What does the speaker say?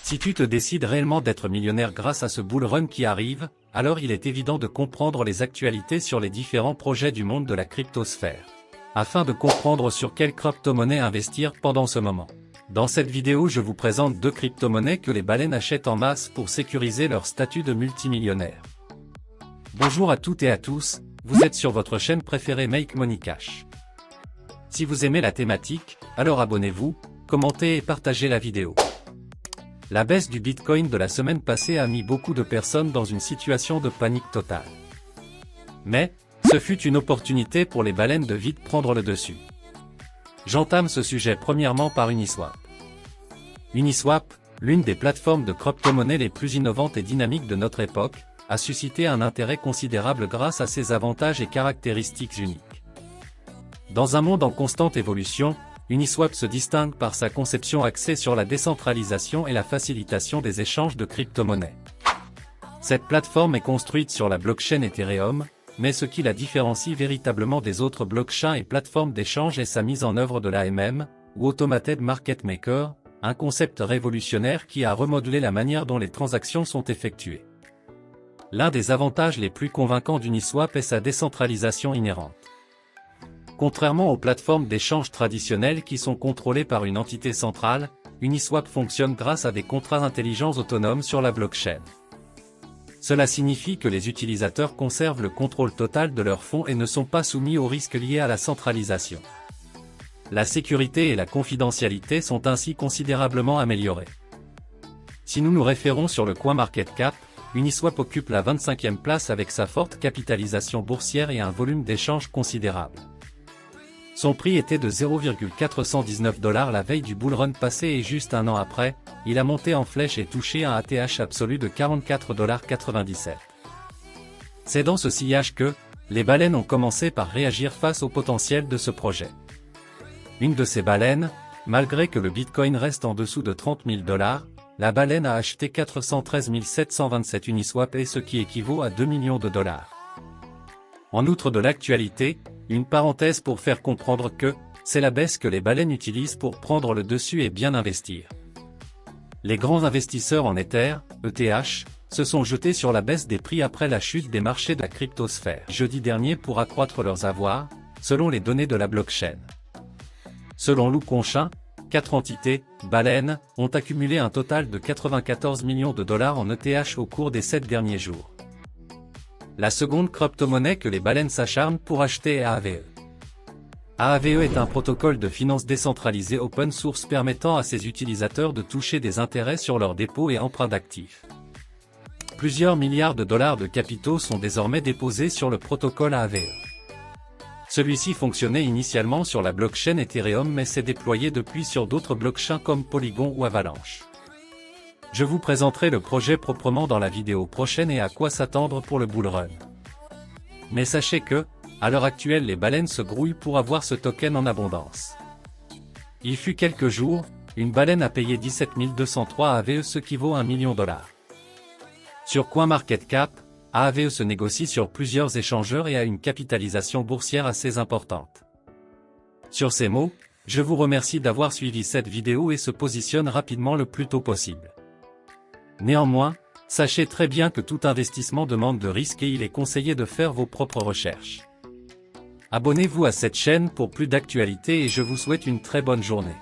Si tu te décides réellement d'être millionnaire grâce à ce bull run qui arrive, alors il est évident de comprendre les actualités sur les différents projets du monde de la cryptosphère. Afin de comprendre sur quelle crypto-monnaie investir pendant ce moment. Dans cette vidéo, je vous présente deux crypto-monnaies que les baleines achètent en masse pour sécuriser leur statut de multimillionnaire. Bonjour à toutes et à tous, vous êtes sur votre chaîne préférée Make Money Cash. Si vous aimez la thématique, alors abonnez-vous, commentez et partagez la vidéo. La baisse du Bitcoin de la semaine passée a mis beaucoup de personnes dans une situation de panique totale. Mais, ce fut une opportunité pour les baleines de vite prendre le dessus. J'entame ce sujet premièrement par Uniswap. Uniswap, l'une des plateformes de crypto-monnaie les plus innovantes et dynamiques de notre époque, a suscité un intérêt considérable grâce à ses avantages et caractéristiques uniques. Dans un monde en constante évolution, Uniswap se distingue par sa conception axée sur la décentralisation et la facilitation des échanges de crypto-monnaies. Cette plateforme est construite sur la blockchain Ethereum, mais ce qui la différencie véritablement des autres blockchains et plateformes d'échange est sa mise en œuvre de l'AMM, ou Automated Market Maker, un concept révolutionnaire qui a remodelé la manière dont les transactions sont effectuées. L'un des avantages les plus convaincants d'Uniswap est sa décentralisation inhérente. Contrairement aux plateformes d'échange traditionnelles qui sont contrôlées par une entité centrale, Uniswap fonctionne grâce à des contrats intelligents autonomes sur la blockchain. Cela signifie que les utilisateurs conservent le contrôle total de leurs fonds et ne sont pas soumis aux risques liés à la centralisation. La sécurité et la confidentialité sont ainsi considérablement améliorées. Si nous nous référons sur le CoinMarketCap, Uniswap occupe la 25e place avec sa forte capitalisation boursière et un volume d'échanges considérable. Son prix était de 0,419 $ la veille du bull run passé et juste un an après, il a monté en flèche et touché un ATH absolu de 44,97 $. C'est dans ce sillage que, les baleines ont commencé par réagir face au potentiel de ce projet. Une de ces baleines, malgré que le Bitcoin reste en dessous de 30 000 $, la baleine a acheté 413 727 Uniswap et ce qui équivaut à 2 millions de dollars. En outre de l'actualité, une parenthèse pour faire comprendre que, c'est la baisse que les baleines utilisent pour prendre le dessus et bien investir. Les grands investisseurs en Ether, ETH, se sont jetés sur la baisse des prix après la chute des marchés de la cryptosphère jeudi dernier pour accroître leurs avoirs, selon les données de la blockchain. Selon Lou Conchin, 4 entités, baleines, ont accumulé un total de 94 millions de dollars en ETH au cours des 7 derniers jours. La seconde crypto-monnaie que les baleines s'acharnent pour acheter est Aave. Aave est un protocole de finance décentralisé open source permettant à ses utilisateurs de toucher des intérêts sur leurs dépôts et emprunts d'actifs. Plusieurs milliards de dollars de capitaux sont désormais déposés sur le protocole Aave. Celui-ci fonctionnait initialement sur la blockchain Ethereum mais s'est déployé depuis sur d'autres blockchains comme Polygon ou Avalanche. Je vous présenterai le projet proprement dans la vidéo prochaine et à quoi s'attendre pour le bull run. Mais sachez que, à l'heure actuelle les baleines se grouillent pour avoir ce token en abondance. Il fut quelques jours, une baleine a payé 17 203 AAVE ce qui vaut 1 million de dollars. Sur CoinMarketCap, AAVE se négocie sur plusieurs échangeurs et a une capitalisation boursière assez importante. Sur ces mots, je vous remercie d'avoir suivi cette vidéo et se positionne rapidement le plus tôt possible. Néanmoins, sachez très bien que tout investissement demande de risques et il est conseillé de faire vos propres recherches. Abonnez-vous à cette chaîne pour plus d'actualités et je vous souhaite une très bonne journée.